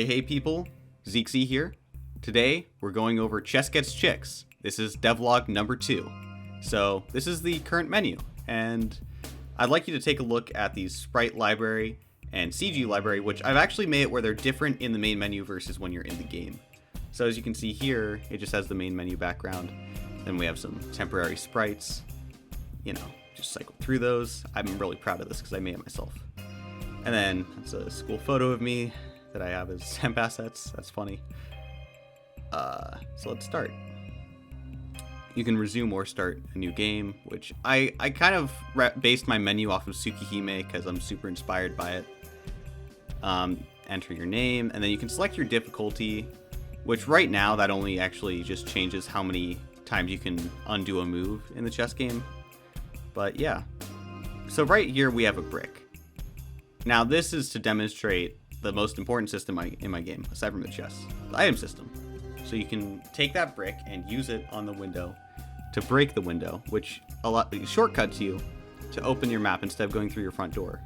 Hey people, Zeeksy here. Today we're going over Chess Gets Chicks. This is devlog number 2. So this is the current menu, and I'd like you to take a look at the sprite library and CG library, which I've actually made it where they're different in the main menu versus when you're in the game. So as you can see here, it just has the main menu background. Then we have some temporary sprites, just cycle through those. I'm really proud of this because I made it myself. And then it's a school photo of me that I have as temp assets. That's funny. So let's start. You can resume or start a new game, which I kind of based my menu off of Tsukihime because I'm super inspired by it. Enter your name, and then you can select your difficulty, which right now that only actually just changes how many times you can undo a move in the chess game. But yeah. So right here we have a brick. Now this is to demonstrate the most important system in my game, aside from the chess, the item system. So you can take that brick and use it on the window to break the window, which shortcuts you to open your map instead of going through your front door.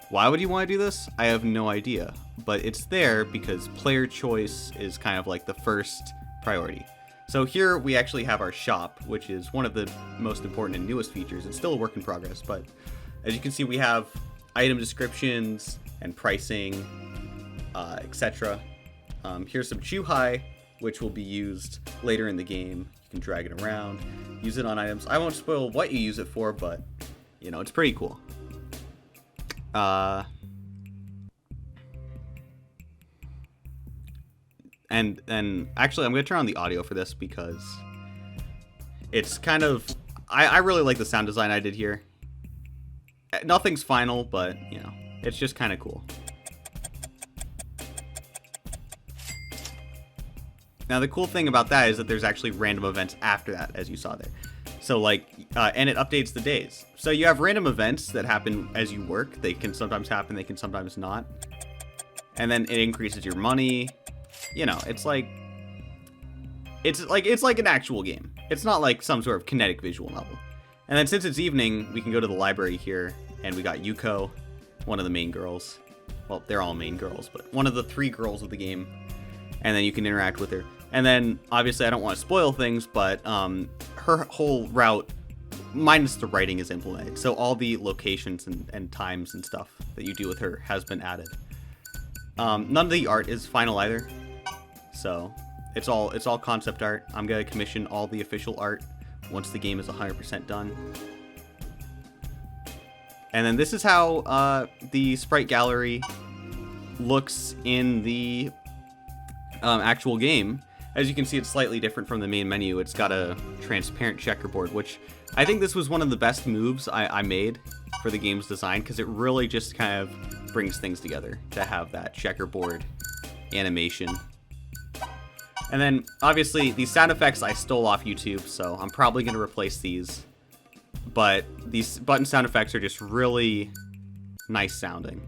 Why would you want to do this? I have no idea, but it's there because player choice is kind of like the first priority. So here we actually have our shop, which is one of the most important and newest features. It's still a work in progress, but as you can see, we have item descriptions and pricing, etc. Here's some Chuhai, which will be used later in the game. You can drag it around, use it on items. I won't spoil what you use it for, but it's pretty cool. And actually I'm gonna turn on the audio for this because it's kind of I really like the sound design I did here. Nothing's final, but it's just kind of cool. Now the cool thing about that is that there's actually random events after that, as you saw there. So and it updates the days. So you have random events that happen as you work. They can sometimes happen, they can sometimes not. And then it increases your money. It's like an actual game. It's not like some sort of kinetic visual novel. And then since it's evening, we can go to the library here, and we got Yuko, one of the main girls. Well, they're all main girls, but one of the 3 girls of the game. And then you can interact with her. And then, obviously, I don't want to spoil things, but her whole route, minus the writing, is implemented. So all the locations and times and stuff that you do with her has been added. None of the art is final either. So it's all concept art. I'm going to commission all the official art once the game is 100% done. And then this is how the sprite gallery looks in the actual game. As you can see, it's slightly different from the main menu. It's got a transparent checkerboard, which I think this was one of the best moves I made for the game's design, because it really just kind of brings things together to have that checkerboard animation. And then, obviously, these sound effects I stole off YouTube, so I'm probably going to replace these. But these button sound effects are just really nice sounding.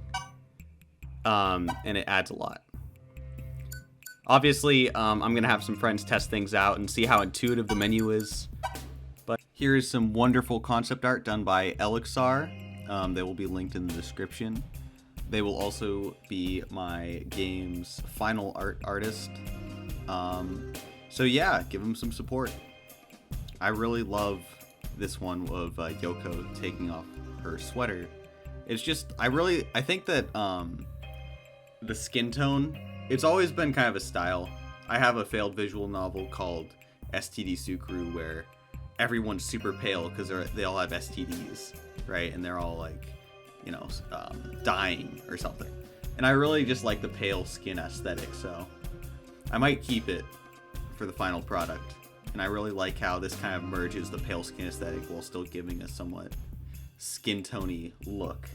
And it adds a lot. Obviously, I'm going to have some friends test things out and see how intuitive the menu is. But here is some wonderful concept art done by Elixir. They will be linked in the description. They will also be my game's final artist. So yeah, give them some support. I really love this one of Yoko taking off her sweater. It's just, I think that the skin tone, it's always been kind of a style. I have a failed visual novel called STD Sukru where everyone's super pale because they all have STDs, right? And they're all dying or something. And I really just like the pale skin aesthetic, so I might keep it for the final product. And I really like how this kind of merges the pale skin aesthetic while still giving a somewhat skin tony look.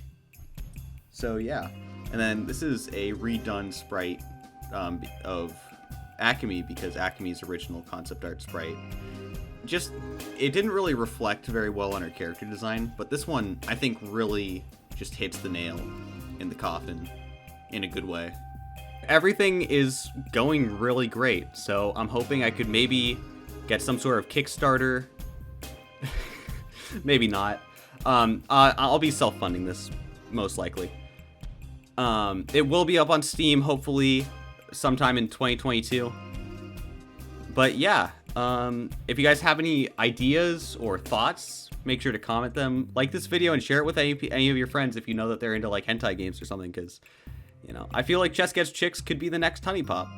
So yeah. And then this is a redone sprite of Akemi, because Akemi's original concept art sprite it didn't really reflect very well on her character design, but this one I think really just hits the nail in the coffin in a good way. Everything is going really great, so I'm hoping I could maybe get some sort of Kickstarter. Maybe not. I'll be self-funding this, most likely. It will be up on Steam, hopefully, sometime in 2022. But yeah, if you guys have any ideas or thoughts, make sure to comment them, like this video, and share it with any of your friends if you know that they're into like hentai games or something, because, you know, I feel like Chess Gets Chicks could be the next Honey Pop.